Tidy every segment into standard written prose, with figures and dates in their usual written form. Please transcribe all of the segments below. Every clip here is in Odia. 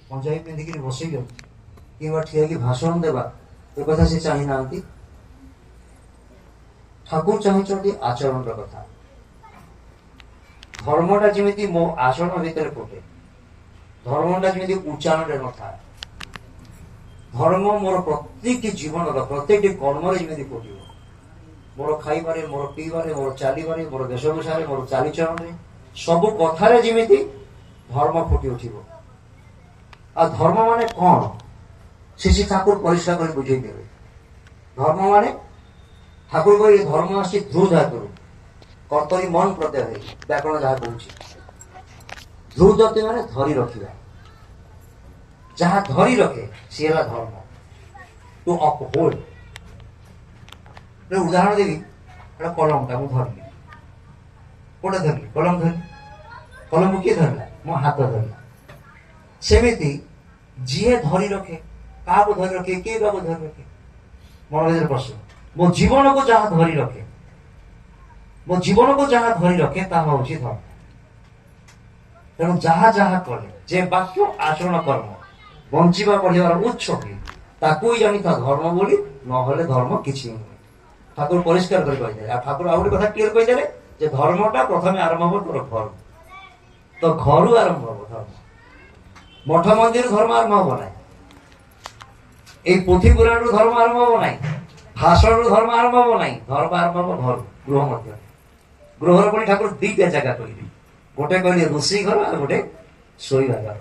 ପଞ୍ଜାବୀ ପିନ୍ଧିକିରି ବସିଛନ୍ତି କିମ୍ବା ଠିଆକି ଭାଷଣ ଦେବା ଏ କଥା ସେ ଚାହିଁ ନାହାନ୍ତି। ଠାକୁର ଚାହୁଁଛନ୍ତି ଆଚରଣର କଥା। ଧର୍ମଟା ଯେମିତି ମୋ ଆଚରଣ ଭିତରେ ଫୁଟେ, ଧର୍ମଟା ଯେମିତି ଉଚ୍ଚାରଣରେ ନଥାଏ, ଧର୍ମ ମୋର ପ୍ରତ୍ୟେକଟି ଜୀବନର ପ୍ରତ୍ୟେକଟି କର୍ମରେ ଯେମିତି ଫୁଟିବ। ମୋର ଖାଇବାରେ, ମୋର ପିଇବାରେ, ମୋର ଚାଲିବାରେ, ମୋର ବେଶଭୂଷାରେ, ମୋର ଚାଲିଚଳନରେ, ସବୁ କଥାରେ ଯେମିତି ଧର୍ମ ଫୁଟି ଉଠିବ। ଆଉ ଧର୍ମ ମାନେ କଣ? ଶ୍ରୀ ଠାକୁର ପରିଷ୍କାର କରି ବୁଝେଇ ଦେବେ। ଧର୍ମ ମାନେ ଠାକୁର କହିଲେ ଧର୍ମ ଆସି ଧ୍ରୁ ଧାତୁରୁ କର୍ତ୍ତରୀ ମନ ପ୍ରତ୍ୟୟ ହେଇ, ବ୍ୟାକରଣ ଯାହା କହୁଛି। ଧ୍ରୁ ଧାତୁ ମାନେ ଧରି ରଖିବା, ଯାହା ଧରି ରଖେ ସିଏ ହେଲା ଧର୍ମ। ଟୁ ଅପହୋଲ୍ଡ। ଉଦାହରଣ ଦେବି, ଗୋଟେ କଲମଟା ମୁଁ ଧରିଲି, କୋଉଟା ଧରିଲି? କଲମ ଧରିଲି। କଲମକୁ କିଏ ଧରିଲା? ମୋ ହାତ ଧରିଲା। ସେମିତି ଯିଏ ଧରି ରଖେ, କାହାକୁ ଧରି ରଖେ? କିଏ କାହାକୁ ଧରି ରଖେ? ମନ ଭିତରେ ପ୍ରଶ୍ନ। ମୋ ଜୀବନକୁ ଯାହା ଧରି ରଖେ, ମୋ ଜୀବନକୁ ଯାହା ଧରି ରଖେ ତାହା ହଉଛି ଧର୍ମ। ତେଣୁ ଯାହା ଯାହା କଲେ, ଯେ ବାକ୍ୟ ଆଚରଣ କର୍ମ ବଞ୍ଚିବା ପଢିବାର ଉତ୍ସ ହୁଏ, ତାକୁ ହିଁ ଜାଣିଥା ଧର୍ମ ବୋଲି, ନହେଲେ ଧର୍ମ କିଛି ନୁହେଁ। ଠାକୁର ପରିଷ୍କାର କରି କହିଦେଲେ। ଆଉ ଠାକୁର ଆଉ ଗୋଟେ କଥା କ୍ଲିୟର କହିଦେଲେ ଯେ ଧର୍ମଟା ପ୍ରଥମେ ଆରମ୍ଭ ହବ ତୋର ଘରୁ। ତ ଘରୁ ଆରମ୍ଭ ହବ ଧର୍ମ। ମଠ ମନ୍ଦିର ଧର୍ମ ଆରମ୍ଭ ହବ ନାହିଁ, এই পুঁথি পুরাণରୁ ଧର୍ମ ଆରମ୍ଭ ହବ ନାହିଁ, ଭାଷଣରୁ ଧର୍ମ ଆରମ୍ଭ ହବ ନାହିଁ। ଧର୍ମ ଆରମ୍ଭ ହବ ଘରୁ, ଗୃହ ମଧ୍ୟରେ। ଗୃହର ପୁଣି ଠାକୁର ଦିଟା ଜାଗା କହିଲେ, ଗୋଟେ କହିଲେ ରୋଷେଇ ଘର, ଆଉ ଗୋଟେ ଶୋଇବା ଘର।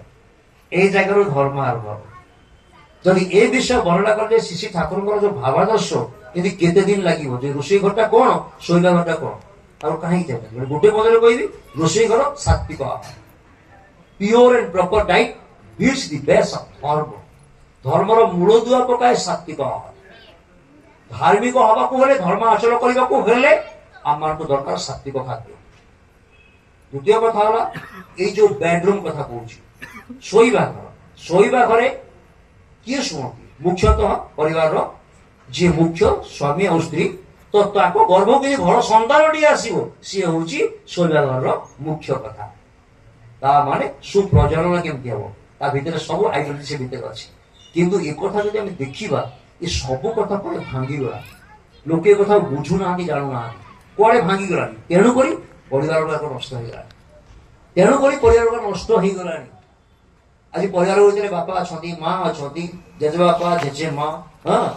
এই ଜାଗାରୁ ଧର୍ମ ଆରମ୍ଭ ହବ। ଯଦି ଏ ବିଷୟ ବର୍ଣ୍ଣନା କରାଯାଏ ଶ୍ରୀ ଠାକୁରଙ୍କର ଯୋଉ ଭାବାଦର୍ଶ, କିନ୍ତୁ କେତେ ଦିନ ଲାଗିବ ଯେ ରୋଷେଇ ଘରଟା କଣ, ଶୋଇବା ଘରଟା କଣ, ଆଉ କାହିଁକି ଯାଇ ଗୋଟେ ପଦରେ କହିବି, ରୋଷେଇ ଘର ସାତ୍ବିକ ଆହାର, pure and proper diet beats the base of ଧର୍ମ। ଧର୍ମର ମୂଳଦୁଆ ପକାଏ ସାତ୍ବିକ ଆହାର। ଧାର୍ମିକ ହବାକୁ ହେଲେ, ଧର୍ମ ଆଚରଣ କରିବାକୁ ହେଲେ ଆମମାନଙ୍କୁ ଦରକାର ସାତ୍ବିକ ଖାଦ୍ୟ। ଦ୍ୱିତୀୟ କଥା ହେଲା ଏଇ ଯୋଉ ବେଡରୁମ କଥା କହୁଛି, ଶୋଇବା ଘର। ଶୋଇବା ଘରେ କିଏ ଶୁଣନ୍ତି? ମୁଖ୍ୟତଃ ପରିବାରର ଯିଏ ମୁଖ୍ୟ ସ୍ୱାମୀ ଆଉ ସ୍ତ୍ରୀ। ତ ତାଙ୍କ ଗର୍ଭକୁ ଯଦି ଭଲ ସନ୍ତାନଟିଏ ଆସିବ, ସିଏ ହଉଛି ଶୋଇବା ଘରର ମୁଖ୍ୟ କଥା। ତା ମାନେ ସୁପ୍ରଜନନ କେମିତି ହବ, ତା ଭିତରେ ସବୁ ଆଇଡେଣ୍ଟି ସେ ଭିତରେ ଅଛି। କିନ୍ତୁ ଏ କଥା ଯଦି ଆମେ ଦେଖିବା, ଏ ସବୁ କଥା କୁଆଡେ ଭାଙ୍ଗିଗଲା। ଲୋକେ ଏ କଥା ବୁଝୁନାହାନ୍ତି, ଜାଣୁନାହାନ୍ତି, କୁଆଡେ ଭାଙ୍ଗିଗଲାଣି। ତେଣୁକରି ପରିବାର ଗୁଡାକ ନଷ୍ଟ ହେଇଗଲାଣି। ତେଣୁକରି ପରିବାର ଗୁଡାକ ନଷ୍ଟ ହେଇଗଲାଣି। ଆଜି ପରିବାର ଭିତରେ ବାପା ଅଛନ୍ତି, ମା ଅଛନ୍ତି, ଜେଜେବାପା, ଜେଜେ ମା, ହଁ